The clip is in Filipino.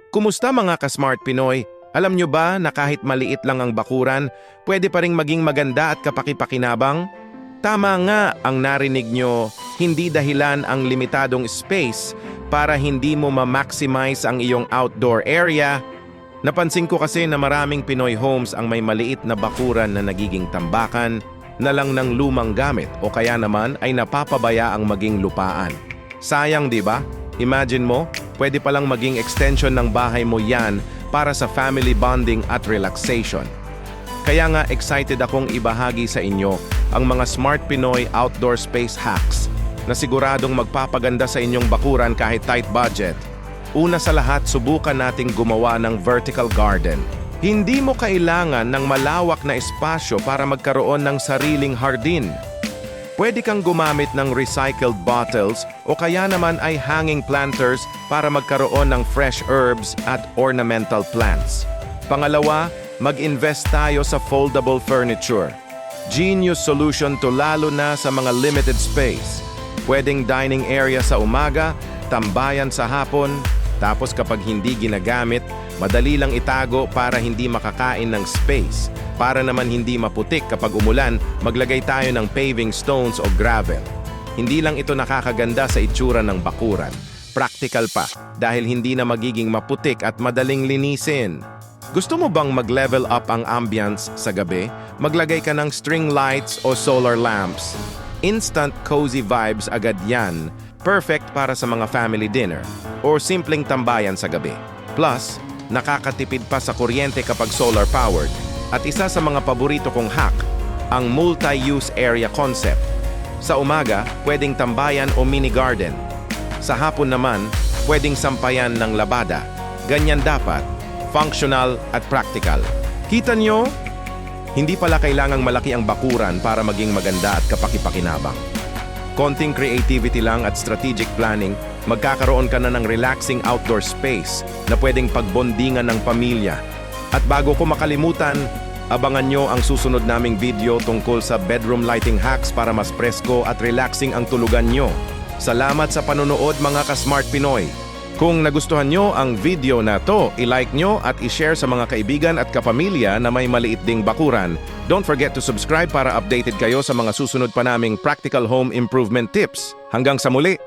Kumusta mga ka-Smart Pinoy? Alam nyo ba na kahit maliit lang ang bakuran, pwede pa ring maging maganda at kapakipakinabang? Tama nga ang narinig nyo, hindi dahilan ang limitadong space para hindi mo ma-maximize ang iyong outdoor area. Napansin ko kasi na maraming Pinoy homes ang may maliit na bakuran na nagiging tambakan na lang ng lumang gamit o kaya naman ay napapabaya ang maging lupaan. Sayang, di ba? Imagine mo, pwede palang maging extension ng bahay mo yan para sa family bonding at relaxation. Kaya nga excited akong ibahagi sa inyo ang mga Smart Pinoy outdoor space hacks na siguradong magpapaganda sa inyong bakuran kahit tight budget. Una sa lahat, subukan nating gumawa ng vertical garden. Hindi mo kailangan ng malawak na espasyo para magkaroon ng sariling hardin. Pwede kang gumamit ng recycled bottles o kaya naman ay hanging planters para magkaroon ng fresh herbs at ornamental plants. Pangalawa, mag-invest tayo sa foldable furniture. Genius solution to lalo na sa mga limited space. Pwedeng dining area sa umaga, tambayan sa hapon, tapos kapag hindi ginagamit, madali lang itago para hindi makakain ng space. Para naman hindi maputik kapag umulan, maglagay tayo ng paving stones o gravel. Hindi lang ito nakakaganda sa itsura ng bakuran. Practical pa dahil hindi na magiging maputik at madaling linisin. Gusto mo bang mag-level up ang ambience sa gabi? Maglagay ka ng string lights o solar lamps. Instant cozy vibes agad yan. Perfect para sa mga family dinner o simpleng tambayan sa gabi. Plus, nakakatipid pa sa kuryente kapag solar-powered. At isa sa mga paborito kong hack, ang multi-use area concept. Sa umaga, pwedeng tambayan o mini garden. Sa hapon naman, pwedeng sampayan ng labada. Ganyan dapat, functional at practical. Kita nyo? Hindi pala kailangang malaki ang bakuran para maging maganda at kapakipakinabang. Konting creativity lang at strategic planning, magkakaroon ka na ng relaxing outdoor space na pwedeng pagbondingan ng pamilya. At bago ko makalimutan, abangan nyo ang susunod naming video tungkol sa bedroom lighting hacks para mas presko at relaxing ang tulugan nyo. Salamat sa panonood mga ka-Smart Pinoy. Kung nagustuhan nyo ang video na to, i-like nyo at i-share sa mga kaibigan at kapamilya na may maliit ding bakuran. Don't forget to subscribe para updated kayo sa mga susunod pa naming practical home improvement tips. Hanggang sa muli!